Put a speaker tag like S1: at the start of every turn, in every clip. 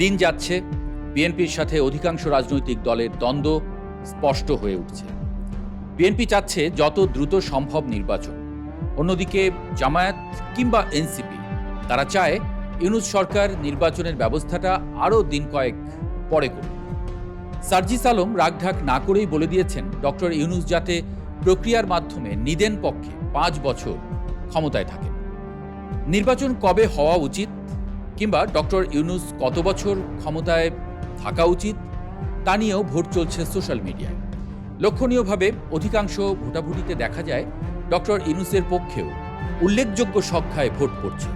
S1: দিন যাচ্ছে, বিএনপির সাথে অধিকাংশ রাজনৈতিক দলের দ্বন্দ্ব স্পষ্ট হয়ে উঠছে। বিএনপি চাচ্ছে যত দ্রুত সম্ভব নির্বাচন। অন্যদিকে জামায়াত কিংবা এনসিপি তারা চায় ইউনূস সরকার নির্বাচনের ব্যবস্থাটা আরও দিন কয়েক পরে করুন। সার্জিস আলম রাগঢাক না করেই বলে দিয়েছেন ডক্টর ইউনূস যাতে প্রক্রিয়ার মাধ্যমে নিদেন পক্ষে 5 বছর ক্ষমতায় থাকেন। নির্বাচন কবে হওয়া উচিত কিংবা ডক্টর ইউনূস কত বছর ক্ষমতায় থাকা উচিত তা নিয়েও ভোট চলছে সোশ্যাল মিডিয়ায়। লক্ষণীয়ভাবে অধিকাংশ ভোটাভুটিতে দেখা যায় ডক্টর ইউনূসের পক্ষেও উল্লেখযোগ্য সংখ্যায় ভোট পড়ছে।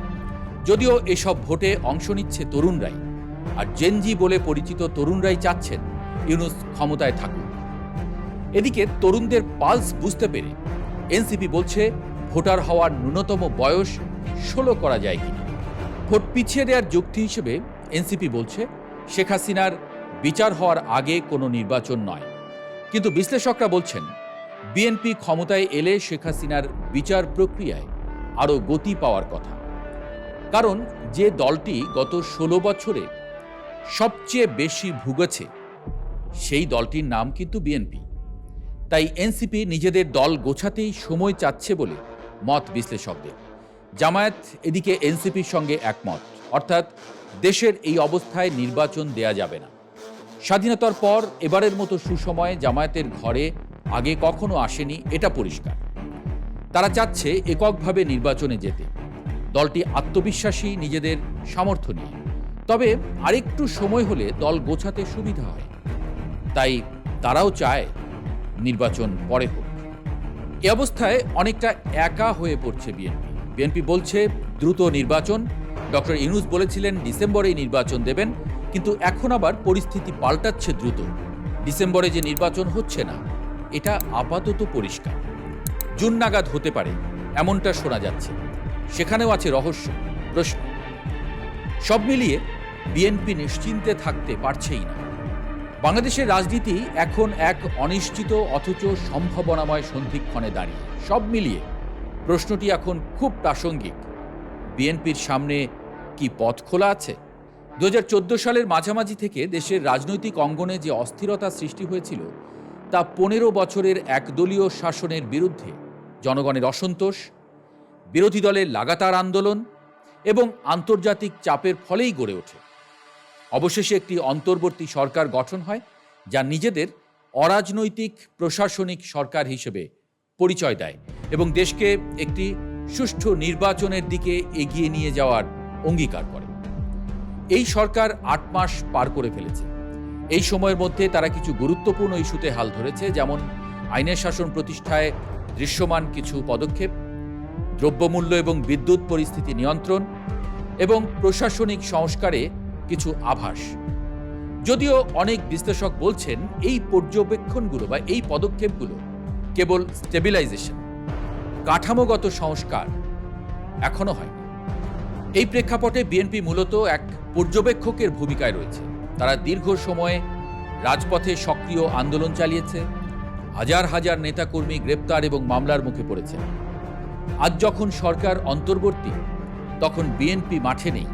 S1: যদিও এসব ভোটে অংশ নিচ্ছে তরুণরাই, আর জেনজি বলে পরিচিত তরুণরাই চাচ্ছেন ইউনূস ক্ষমতায় থাকুন। এদিকে তরুণদের পালস বুঝতে পেরে এনসিপি বলছে ভোটার হওয়ার ন্যূনতম বয়স 16 করা যায় কিনা। ভোট পিছিয়ে দেওয়ার যুক্তি হিসেবে এনসিপি বলছে শেখ হাসিনার বিচার হওয়ার আগে কোনো নির্বাচন নয়। কিন্তু বিশ্লেষকরা বলছেন বিএনপি ক্ষমতায় এলে শেখ হাসিনার বিচার প্রক্রিয়ায় আরও গতি পাওয়ার কথা। কারণ যে দলটি গত 16 বছরে সবচেয়ে বেশি ভুগেছে সেই দলটির নাম কিন্তু বিএনপি। তাই এনসিপি নিজেদের দল গোছাতেই সময় চাচ্ছে বলে মত বিশ্লেষকদের। জামায়াত এদিকে এনসিপির সঙ্গে একমত, অর্থাৎ দেশের এই অবস্থায় নির্বাচন দেয়া যাবে না। স্বাধীনতার পর এবারের মতো সুসময়ে জামায়াতের ঘরে আগে কখনো আসেনি, এটা পরিষ্কার। তারা চাচ্ছে এককভাবে নির্বাচনে যেতে। দলটি আত্মবিশ্বাসী নিজেদের সামর্থ্য নিয়ে, তবে আরেকটু সময় হলে দল গোছাতে সুবিধা হয়। তাই তারাও চায় নির্বাচন পরে হোক। এ অবস্থায় অনেকটা একা হয়ে পড়ছে বিএনপি বলছে দ্রুত নির্বাচন। ডক্টর ইউনূস বলেছিলেন ডিসেম্বরেই নির্বাচন দেবেন, কিন্তু এখন আবার পরিস্থিতি পাল্টাচ্ছে দ্রুত। ডিসেম্বরে যে নির্বাচন হচ্ছে না এটা আপাতত পরিষ্কার, জুন নাগাদ হতে পারে এমনটা শোনা যাচ্ছে। সেখানেও আছে রহস্য, প্রশ্ন। সব মিলিয়ে বিএনপি নিশ্চিন্তে থাকতে পারছেই না। বাংলাদেশের রাজনীতি এখন এক অনিশ্চিত অথচ সম্ভাবনাময় সন্ধিক্ষণে দাঁড়িয়ে। সব মিলিয়ে প্রশ্নটি এখন খুব প্রাসঙ্গিক। বিএনপির সামনে কি পথ খোলা আছে? 2014 সালের মাঝামাঝি থেকে দেশের রাজনৈতিক অঙ্গনে যে অস্থিরতা সৃষ্টি হয়েছিল তা 15 বছরের একদলীয় শাসনের বিরুদ্ধে জনগণের অসন্তোষ, বিরোধী দলের লাগাতার আন্দোলন এবং আন্তর্জাতিক চাপের ফলেই গড়ে ওঠে। অবশেষে একটি অন্তর্বর্তী সরকার গঠন হয় যা নিজেদের অরাজনৈতিক প্রশাসনিক সরকার হিসেবে পরিচয় দেয় এবং দেশকে একটি সুষ্ঠু নির্বাচনের দিকে এগিয়ে নিয়ে যাওয়ার অঙ্গীকার করে। এই সরকার 8 মাস পার করে ফেলেছে। এই সময়ের মধ্যে তারা কিছু গুরুত্বপূর্ণ ইস্যুতে হাল ধরেছে, যেমন আইনের শাসন প্রতিষ্ঠায় দৃশ্যমান কিছু পদক্ষেপ, দ্রব্যমূল্য এবং বিদ্যুৎ পরিস্থিতি নিয়ন্ত্রণ এবং প্রশাসনিক সংস্কারে কিছু আভাস। যদিও অনেক বিশ্লেষক বলছেন এই পর্যবেক্ষণগুলো বা এই পদক্ষেপগুলো কেবল স্টেবিলাইজেশন, কাঠামোগত সংস্কার এখনো হয়নি। এই প্রেক্ষাপটে বিএনপি মূলত এক পর্যবেক্ষকের ভূমিকায় রয়েছে। তারা দীর্ঘ সময়ে রাজপথে সক্রিয় আন্দোলন চালিয়েছে, হাজার হাজার নেতাকর্মী গ্রেপ্তার এবং মামলার মুখে পড়েছে। আজ যখন সরকার অন্তর্বর্তী, তখন বিএনপি মাঠে নেই।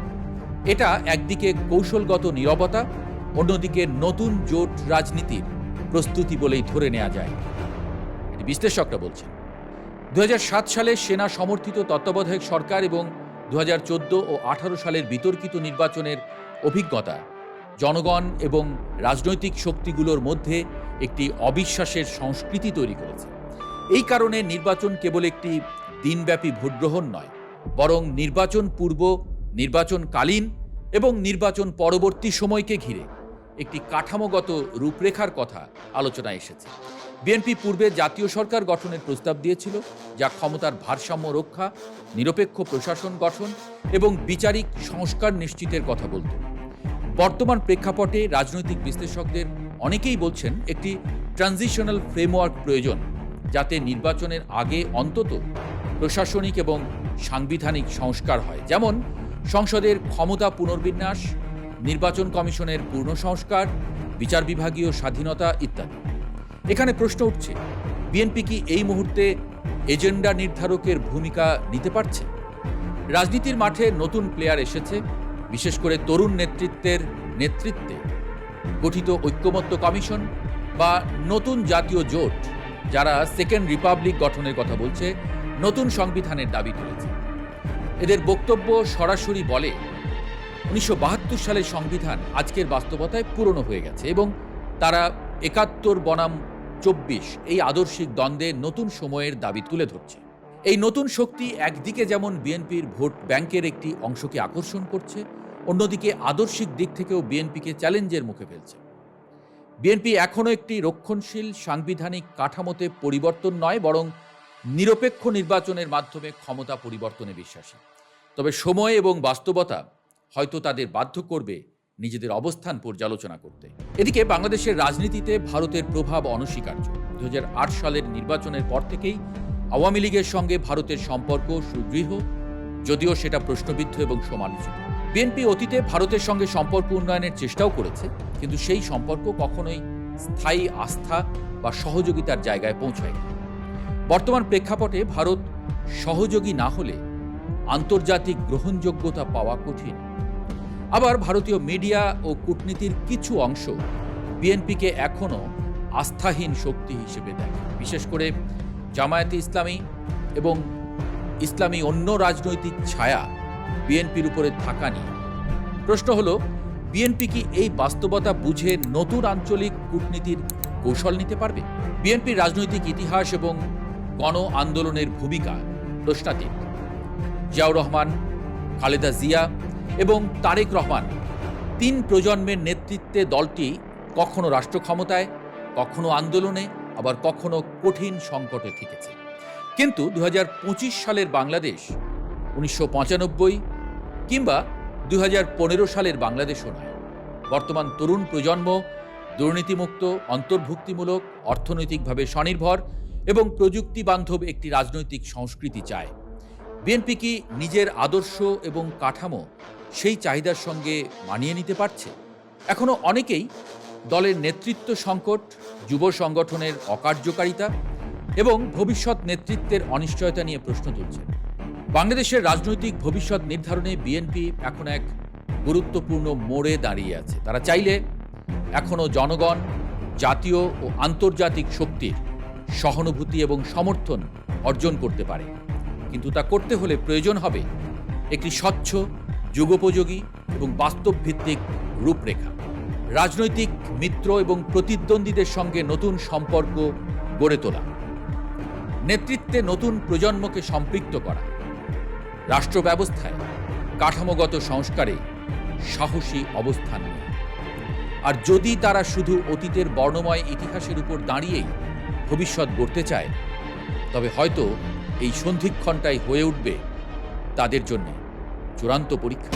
S1: এটা একদিকে কৌশলগত নীরবতা, অন্যদিকে নতুন জোট রাজনীতির প্রস্তুতি বলেই ধরে নেওয়া যায়। এটি বিশ্লেষকরা বলছেন। 2007 সালে সেনা সমর্থিত তত্ত্বাবধায়ক সরকার এবং 2014 ও 18 সালের বিতর্কিত নির্বাচনের অভিজ্ঞতা জনগণ এবং রাজনৈতিক শক্তিগুলোর মধ্যে একটি অবিশ্বাসের সংস্কৃতি তৈরি করেছে। এই কারণে নির্বাচন কেবল একটি দিনব্যাপী ভোটগ্রহণ নয়, বরং নির্বাচন পূর্ব, নির্বাচনকালীন এবং নির্বাচন পরবর্তী সময়কে ঘিরে একটি কাঠামোগত রূপরেখার কথা আলোচনায় এসেছে। বিএনপি পূর্বে জাতীয় সরকার গঠনের প্রস্তাব দিয়েছিল, যা ক্ষমতার ভারসাম্য রক্ষা, নিরপেক্ষ প্রশাসন গঠন এবং বিচারিক সংস্কার নিশ্চিতের কথা বলত। বর্তমান প্রেক্ষাপটে রাজনৈতিক বিশ্লেষকদের অনেকেই বলছেন একটি ট্রানজিশনাল ফ্রেমওয়ার্ক প্রয়োজন, যাতে নির্বাচনের আগে অন্তত প্রশাসনিক এবং সাংবিধানিক সংস্কার হয়, যেমন সংসদের ক্ষমতা পুনর্বিন্যাস, নির্বাচন কমিশনের পূর্ণ সংস্কার, বিচার বিভাগীয় স্বাধীনতা ইত্যাদি। এখানে প্রশ্ন উঠছে, বিএনপি কি এই মুহূর্তে এজেন্ডা নির্ধারকের ভূমিকা নিতে পারছে? রাজনীতির মাঠে নতুন প্লেয়ার এসেছে, বিশেষ করে তরুণ নেতৃত্বের নেতৃত্বে গঠিত ঐক্যমত্য কমিশন বা নতুন জাতীয় জোট, যারা সেকেন্ড রিপাবলিক গঠনের কথা বলছে, নতুন সংবিধানের দাবি তুলেছে। এদের বক্তব্য সরাসরি বলে 1972 সালের সংবিধান আজকের বাস্তবতায় পুরনো হয়ে গেছে এবং তারা 71 বনাম 24 এই আদর্শিক দ্বন্দ্বে নতুন সময়ের দাবি তুলে ধরছে। এই নতুন শক্তি একদিকে যেমন বিএনপির ভোট ব্যাংকের একটি অংশকে আকর্ষণ করছে, অন্যদিকে আদর্শিক দিক থেকেও বিএনপিকে চ্যালেঞ্জের মুখে ফেলছে। বিএনপি এখনও একটি রক্ষণশীল সাংবিধানিক কাঠামোতে পরিবর্তন নয়, বরং নিরপেক্ষ নির্বাচনের মাধ্যমে ক্ষমতা পরিবর্তনে বিশ্বাসী। তবে সময় এবং বাস্তবতা হয়তো তাদের বাধ্য করবে নিজেদের অবস্থান পর্যালোচনা করতে। এদিকে বাংলাদেশের রাজনীতিতে ভারতের প্রভাব অনস্বীকার্য। 2008 সালের নির্বাচনের পর থেকেই আওয়ামী লীগের সঙ্গে ভারতের সম্পর্ক সুদৃঢ়, যদিও সেটা প্রশ্নবিদ্ধ এবং সমালোচিত। বিএনপি অতীতে ভারতের সঙ্গে সম্পর্ক উন্নয়নের চেষ্টাও করেছে, কিন্তু সেই সম্পর্ক কখনোই স্থায়ী আস্থা বা সহযোগিতার জায়গায় পৌঁছায়নি। বর্তমান প্রেক্ষাপটে ভারত সহযোগী না হলে আন্তর্জাতিক গ্রহণযোগ্যতা পাওয়া কঠিন। আবার ভারতীয় মিডিয়া ও কূটনীতির কিছু অংশ বিএনপিকে এখনও আস্থাহীন শক্তি হিসেবে দেখে, বিশেষ করে জামায়াতে ইসলামী এবং ইসলামী অন্য রাজনৈতিক ছায়া বিএনপির উপরে থাকা নিয়ে প্রশ্ন হলো, বিএনপি কি এই বাস্তবতা বুঝে নতুন আঞ্চলিক কূটনীতির কৌশল নিতে পারবে? বিএনপির রাজনৈতিক ইতিহাস এবং গণ আন্দোলনের ভূমিকা প্রশ্নাতীত। জিয়াউর রহমান, খালেদা জিয়া এবং তারেক রহমান 3 প্রজন্মের নেতৃত্বে দলটি কখনো রাষ্ট্র ক্ষমতায়, কখনো আন্দোলনে, আবার কখনো কঠিন সংকটে থেকেছে। কিন্তু 2025 সালের বাংলাদেশ 1995 কিংবা 2015 সালের বাংলাদেশও নয়। বর্তমান তরুণ প্রজন্ম দুর্নীতিমুক্ত, অন্তর্ভুক্তিমূলক, অর্থনৈতিকভাবে স্বনির্ভর এবং প্রযুক্তি বান্ধব একটি রাজনৈতিক সংস্কৃতি চায়। বিএনপি কি নিজের আদর্শ এবং কাঠামো সেই চাহিদার সঙ্গে মানিয়ে নিতে পারছে? এখনও অনেকেই দলের নেতৃত্ব সংকট, যুব সংগঠনের অকার্যকারিতা এবং ভবিষ্যৎ নেতৃত্বের অনিশ্চয়তা নিয়ে প্রশ্ন তুলছেন। বাংলাদেশের রাজনৈতিক ভবিষ্যৎ নির্ধারণে বিএনপি এখন এক গুরুত্বপূর্ণ মোড়ে দাঁড়িয়ে আছে। তারা চাইলে এখনও জনগণ, জাতীয় ও আন্তর্জাতিক শক্তির সহানুভূতি এবং সমর্থন অর্জন করতে পারে, কিন্তু তা করতে হলে প্রয়োজন হবে একটি স্বচ্ছ, যুগোপযোগী এবং বাস্তবভিত্তিক রূপরেখা। রাজনৈতিক মিত্র এবং প্রতিদ্বন্দ্বীদের সঙ্গে নতুন সম্পর্ক গড়ে তোলা, নেতৃত্বে নতুন প্রজন্মকে সম্পৃক্ত করা, রাষ্ট্র ব্যবস্থায় কাঠামোগত সংস্কারে সাহসী অবস্থান নেয়। আর যদি তারা শুধু অতীতের বর্ণময় ইতিহাসের উপর দাঁড়িয়েই ভবিষ্যৎ গড়তে চায়, তবে হয়তো এই সন্ধিক্ষণটাই হয়ে উঠবে তাদের জন্য চূড়ান্ত পরীক্ষা।